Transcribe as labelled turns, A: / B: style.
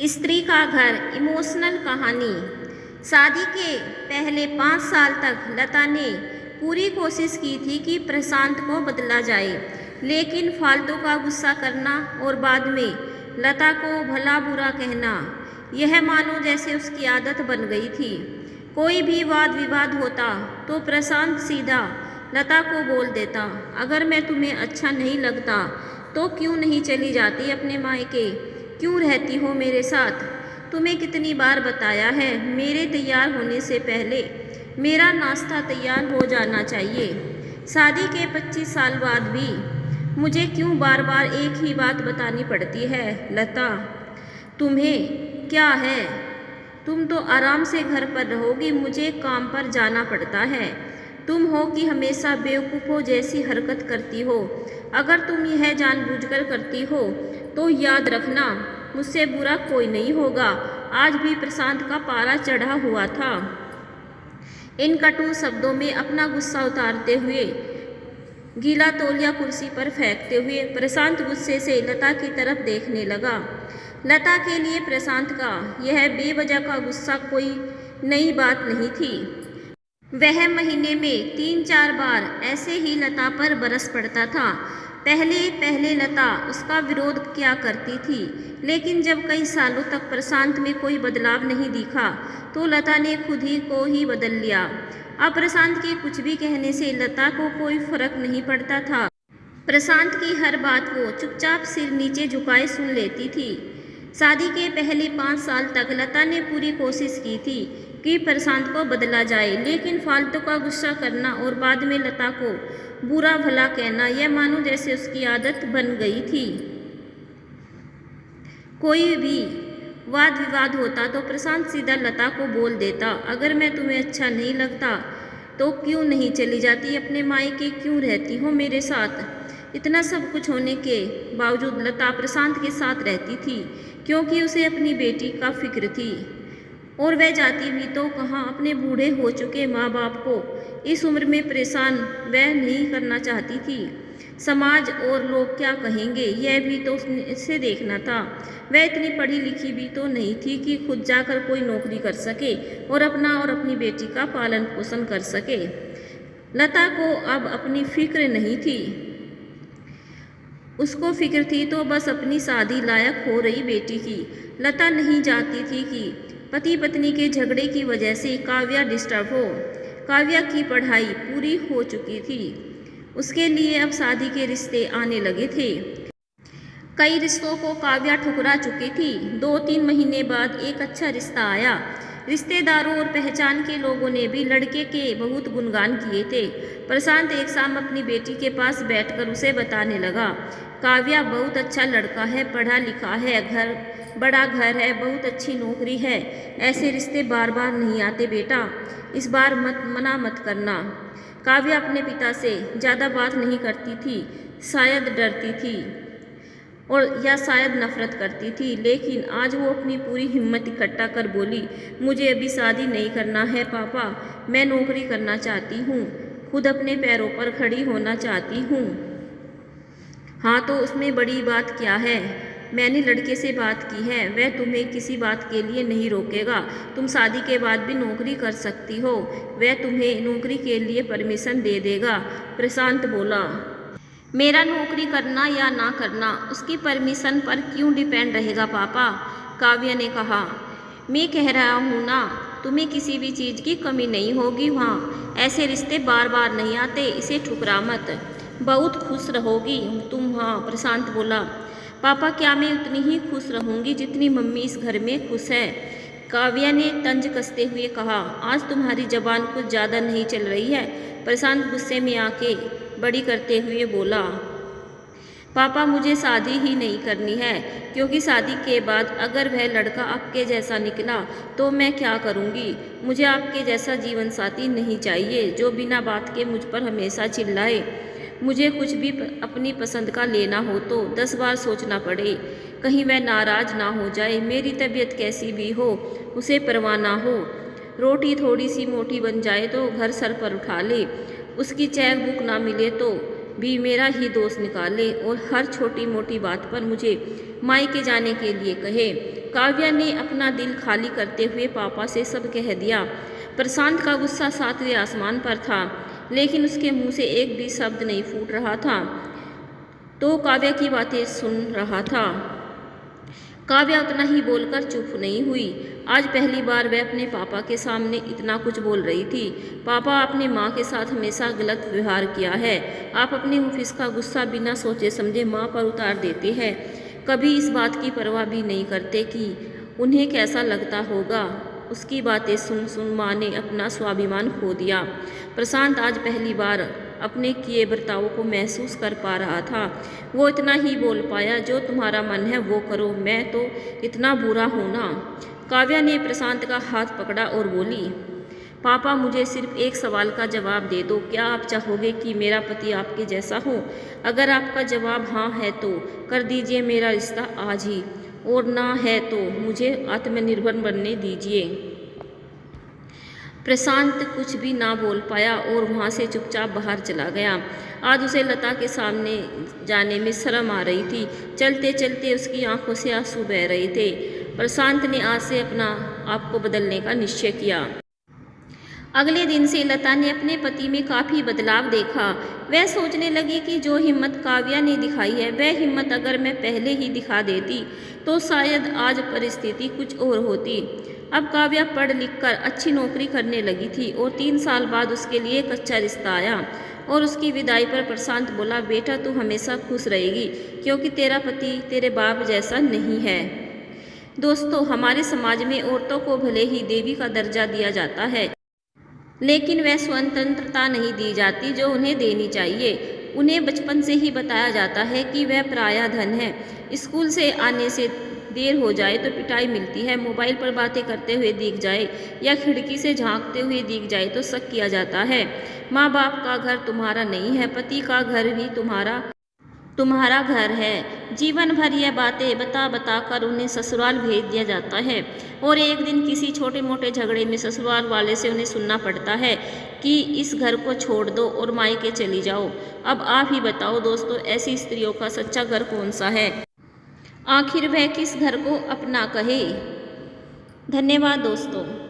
A: स्त्री का घर इमोशनल कहानी। शादी के पहले 5 साल तक लता ने पूरी कोशिश की थी कि प्रशांत को बदला जाए, लेकिन फालतू का गुस्सा करना और बाद में लता को भला बुरा कहना, यह मानो जैसे उसकी आदत बन गई थी। कोई भी वाद विवाद होता तो प्रशांत सीधा लता को बोल देता, अगर मैं तुम्हें अच्छा नहीं लगता तो क्यों नहीं चली जाती अपने मायके, क्यों रहती हो मेरे साथ? तुम्हें कितनी बार बताया है, मेरे तैयार होने से पहले मेरा नाश्ता तैयार हो जाना चाहिए। शादी के 25 साल बाद भी मुझे क्यों बार बार एक ही बात बतानी पड़ती है? लता, तुम्हें क्या है? तुम तो आराम से घर पर रहोगी, मुझे काम पर जाना पड़ता है। तुम हो कि हमेशा बेवकूफ़ों जैसी हरकत करती हो। अगर तुम यह जानबूझकर करती हो तो याद रखना, मुझसे बुरा कोई नहीं होगा। आज भी प्रशांत का पारा चढ़ा हुआ था। इन कटु शब्दों में अपना गुस्सा उतारते हुए, गीला तौलिया कुर्सी पर फेंकते हुए प्रशांत गुस्से से लता की तरफ देखने लगा। लता के लिए प्रशांत का यह बेवजह का गुस्सा कोई नई बात नहीं थी। वह महीने में 3-4 बार ऐसे ही लता पर बरस पड़ता था। पहले पहले लता उसका विरोध किया करती थी, लेकिन जब कई सालों तक प्रशांत में कोई बदलाव नहीं दिखा तो लता ने खुद ही को ही बदल लिया। अब प्रशांत के कुछ भी कहने से लता को कोई फर्क नहीं पड़ता था। प्रशांत की हर बात वो चुपचाप सिर नीचे झुकाए सुन लेती थी। शादी के पहले 5 साल तक लता ने पूरी कोशिश की थी कि प्रशांत को बदला जाए, लेकिन फालतू का गुस्सा करना और बाद में लता को बुरा भला कहना, यह मानो जैसे उसकी आदत बन गई थी। कोई भी वाद विवाद होता तो प्रशांत सीधा लता को बोल देता, अगर मैं तुम्हें अच्छा नहीं लगता तो क्यों नहीं चली जाती अपने मायके, क्यों रहती हो मेरे साथ? इतना सब कुछ होने के बावजूद लता प्रशांत के साथ रहती थी, क्योंकि उसे अपनी बेटी का फिक्र थी। और वह जाती भी तो कहाँ, अपने बूढ़े हो चुके माँ बाप को इस उम्र में परेशान वह नहीं करना चाहती थी। समाज और लोग क्या कहेंगे, यह भी तो उसे देखना था। वह इतनी पढ़ी लिखी भी तो नहीं थी कि खुद जाकर कोई नौकरी कर सके और अपना और अपनी बेटी का पालन पोषण कर सके। लता को अब अपनी फिक्र नहीं थी। उसको फिक्र थी तो बस अपनी शादी लायक हो रही बेटी की। लता नहीं चाहती थी कि पति पत्नी के झगड़े की वजह से काव्या डिस्टर्ब हो। काव्या की पढ़ाई पूरी हो चुकी थी, उसके लिए अब शादी के रिश्ते आने लगे थे। कई रिश्तों को काव्या ठुकरा चुकी थी। 2-3 महीने बाद एक अच्छा रिश्ता आया। रिश्तेदारों और पहचान के लोगों ने भी लड़के के बहुत गुणगान किए थे। प्रशांत एक शाम अपनी बेटी के पास बैठकर उसे बताने लगा, काव्या बहुत अच्छा लड़का है, पढ़ा लिखा है, बड़ा घर है, बहुत अच्छी नौकरी है। ऐसे रिश्ते बार बार नहीं आते बेटा, इस बार मना मत करना। काव्या अपने पिता से ज़्यादा बात नहीं करती थी, शायद डरती थी और या शायद नफरत करती थी, लेकिन आज वो अपनी पूरी हिम्मत इकट्ठा कर बोली, मुझे अभी शादी नहीं करना है पापा, मैं नौकरी करना चाहती हूँ, खुद अपने पैरों पर खड़ी होना चाहती हूँ। हाँ तो उसमें बड़ी बात क्या है? मैंने लड़के से बात की है, वह तुम्हें किसी बात के लिए नहीं रोकेगा। तुम शादी के बाद भी नौकरी कर सकती हो, वह तुम्हें नौकरी के लिए परमिशन दे देगा। प्रशांत बोला, मेरा नौकरी करना या ना करना उसकी परमिशन पर क्यों डिपेंड रहेगा पापा? काव्या ने कहा, मैं कह रहा हूँ ना, तुम्हें किसी भी चीज़ की कमी नहीं होगी वहाँ। ऐसे रिश्ते बार बार नहीं आते, इसे ठुकरा मत, बहुत खुश रहोगी तुम। हाँ, प्रशांत बोला, पापा क्या मैं उतनी ही खुश रहूँगी जितनी मम्मी इस घर में खुश है? काव्या ने तंज कसते हुए कहा, आज तुम्हारी जबान कुछ ज़्यादा नहीं चल रही है। प्रशांत गुस्से में आके बड़ी करते हुए बोला, पापा मुझे शादी ही नहीं करनी है, क्योंकि शादी के बाद अगर वह लड़का आपके जैसा निकला तो मैं क्या करूँगी? मुझे आपके जैसा जीवन साथी नहीं चाहिए जो बिना बात के मुझ पर हमेशा चिल्लाए। मुझे कुछ भी अपनी पसंद का लेना हो तो 10 बार सोचना पड़े, कहीं वह नाराज़ ना हो जाए। मेरी तबीयत कैसी भी हो उसे परवाह ना हो। रोटी थोड़ी सी मोटी बन जाए तो घर सर पर उठा ले, उसकी चेक बुक ना मिले तो भी मेरा ही दोष निकाले और हर छोटी मोटी बात पर मुझे मायके जाने के लिए कहे। काव्या ने अपना दिल खाली करते हुए पापा से सब कह दिया। प्रशांत का गुस्सा सातवें आसमान पर था, लेकिन उसके मुंह से एक भी शब्द नहीं फूट रहा था। तो काव्या की बातें सुन रहा था। काव्या उतना ही बोलकर चुप नहीं हुई। आज पहली बार वह अपने पापा के सामने इतना कुछ बोल रही थी। पापा, आपने माँ के साथ हमेशा गलत व्यवहार किया है। आप अपने ऑफिस का गुस्सा बिना सोचे समझे माँ पर उतार देते हैं। कभी इस बात की परवाह भी नहीं करते कि उन्हें कैसा लगता होगा। उसकी बातें सुन सुन माँ ने अपना स्वाभिमान खो दिया। प्रशांत आज पहली बार अपने किए बर्तावों को महसूस कर पा रहा था। वो इतना ही बोल पाया, जो तुम्हारा मन है वो करो, मैं तो इतना बुरा हूँ ना। काव्या ने प्रशांत का हाथ पकड़ा और बोली, पापा, मुझे सिर्फ एक सवाल का जवाब दे दो। क्या आप चाहोगे कि मेरा पति आपके जैसा हो? अगर आपका जवाब हाँ है तो कर दीजिए मेरा रिश्ता आज ही, और ना है तो मुझे आत्मनिर्भर बनने दीजिए। प्रशांत कुछ भी ना बोल पाया और वहाँ से चुपचाप बाहर चला गया। आज उसे लता के सामने जाने में शर्म आ रही थी। चलते चलते उसकी आंखों से आंसू बह रहे थे। प्रशांत ने आज से अपना आप को बदलने का निश्चय किया। अगले दिन से लता ने अपने पति में काफ़ी बदलाव देखा। वह सोचने लगी कि जो हिम्मत काव्या ने दिखाई है, वह हिम्मत अगर मैं पहले ही दिखा देती तो शायद आज परिस्थिति कुछ और होती। अब काव्या पढ़ लिख कर अच्छी नौकरी करने लगी थी और 3 साल बाद उसके लिए एक अच्छा रिश्ता आया। और उसकी विदाई पर प्रशांत बोला, बेटा तू हमेशा खुश रहेगी, क्योंकि तेरा पति तेरे बाप जैसा नहीं है। दोस्तों, हमारे समाज में औरतों को भले ही देवी का दर्जा दिया जाता है, लेकिन वह स्वतंत्रता नहीं दी जाती जो उन्हें देनी चाहिए। उन्हें बचपन से ही बताया जाता है कि वह पराया धन है। स्कूल से आने से देर हो जाए तो पिटाई मिलती है, मोबाइल पर बातें करते हुए दिख जाए या खिड़की से झांकते हुए दिख जाए तो शक किया जाता है। माँ बाप का घर तुम्हारा नहीं है, पति का घर भी तुम्हारा घर है। जीवन भर यह बातें बता बता कर उन्हें ससुराल भेज दिया जाता है, और एक दिन किसी छोटे मोटे झगड़े में ससुराल वाले से उन्हें सुनना पड़ता है कि इस घर को छोड़ दो और मायके चली जाओ। अब आप ही बताओ दोस्तों, ऐसी स्त्रियों का सच्चा घर कौन सा है? आखिर वह किस घर को अपना कहे? धन्यवाद दोस्तों।